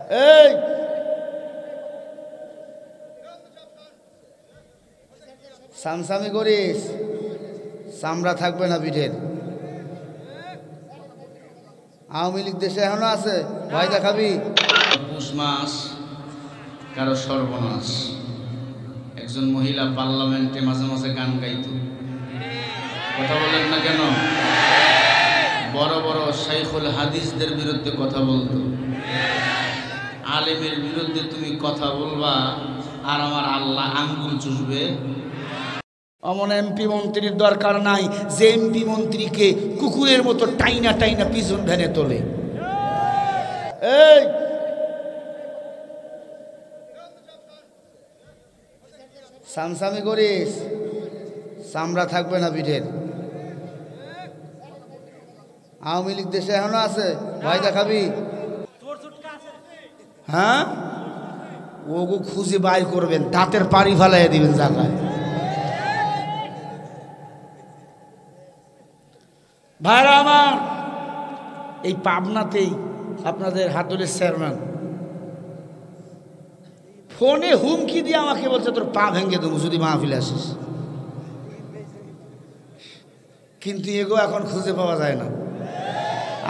এই সামসামি করিস, চামড়া থাকবে না পিঠের। আওয়ামী লীগ দেশে এখনো আছে, ভয় দেখাবি। পুষ মাস কারো সর্বনাশ। একজন মহিলা পার্লামেন্টে মাঝে মাঝে গান গাইত, কথা বলেন না কেন? বড় বড় শাইখুল হাদিসদের বিরুদ্ধে কথা বলতো। আলেমের বিরুদ্ধে তুমি কথা বলবা আর আমার আল্লাহ আঙ্গুল চুষবে। অমন এমপি মন্ত্রীর দরকার নাই যে এমপি মন্ত্রীকে কুকুরের মতো টাইনা টাইনা পিছন ভ্যানে তোলে। এই সামসামি করিস, চামড়া থাকবে না পিঠের। আওয়ামী লীগ দেশে এখনো আছে, ভয় দেখাবি। হ্যাঁ, ওগো খুঁজে বাইর করবেন, দাঁতের পাড়ি ফালাইয়া দিবেন জায়গায়। ভাইরা আমার, এই পাবনাতেই আপনাদের হাতুলের চেয়ারম্যান ফোনে হুমকি দিয়ে আমাকে বলছে তোর পা ভেঙে দেবো যদি মাহফিলে আসিস। কিন্তু এগো এখন খুঁজে পাওয়া যায় না।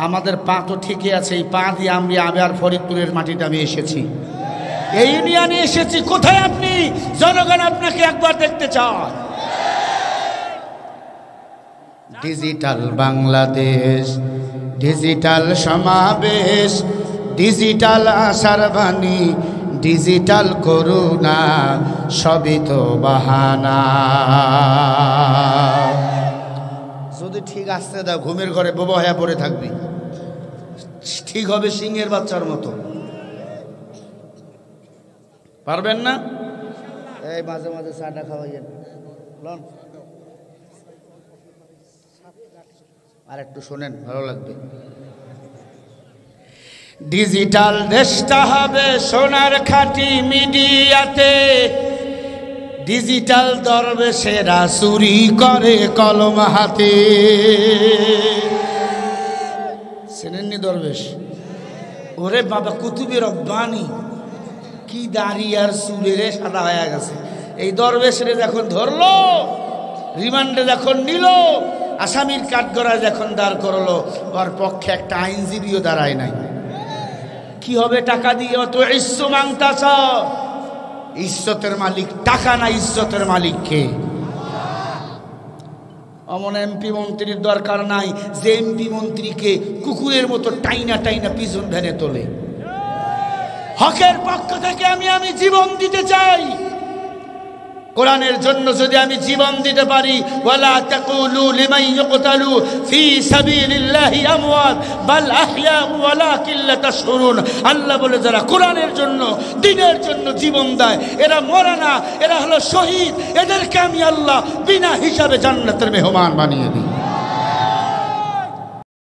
আমাদের পা তো ঠিকই আছে, এই পা দিয়ে আমি আর ফরিদপুরের মাটিতে আমি এসেছি, এই ইউনিয়নে এসেছি। কোথায় আপনি? জনগণ আপনাকে একবার দেখতে চায়। ডিজিটাল বাংলাদেশ, ডিজিটাল সমাবেশ, ডিজিটাল আশার বাণী, ডিজিটাল করুণা, সবই তো বাহানা। যদি ঠিক আসতে দাও, ঘুমের ঘরে বোবা হয়ে পড়ে থাকবি, ঠিক হবে সিংহের বাচ্চার মতো। পারবেন না? এই মাঝে মাঝে চাটা খাওয়াইয়েন, আর একটু শোনেন, ভালো লাগবে। ডিজিটাল দেশটা হবে সোনার খাঁটি মিডিয়াতে, ডিজিটাল দরবেশেরা চুরি করে কলম হাতে। চেনেননি দরবেশ? ওরে বাবা, কুতুবে রব্বানি, কি দাড়ি আর চুলেরে সাদা হয়ে গেছে। এই দরবেশরে যখন ধরলো, রিমান্ডে যখন নিল, আসামির কাঠগড়ায় যখন দাঁড় করলো, ওর পক্ষে একটা আইনজীবীও দাঁড়ায় নাই। কি হবে টাকা দিয়ে? অত ইজ্জত মাংতাছ। ইজ্জতের মালিক টাকা না, ইজ্জতের মালিক কে? অমন এমপি মন্ত্রীর দরকার নাই যে এমপি মন্ত্রীকে কুকুরের মতো টাইনা টাইনা পিছন ভ্যানে তোলে। হকের পক্ষ থেকে আমি জীবন দিতে চাই। কোরআনের জন্য যদি আমি জীবন দিতে পারি, ওয়ালা তাকুলু লিমান ইয়ুকতালু ফি সাবিলিল্লাহি আমওয়াত বাল আহইয়া ওয়ালাকিন লা তাশউরুন। আল্লাহ বলে, যারা কোরআনের জন্য, দ্বীনের জন্য জীবন দেয়, এরা মরে না, এরা হলো শহীদ। এদেরকে আমি আল্লাহ বিনা হিসাবে জান্নাতের মেহমান বানিয়ে দিই।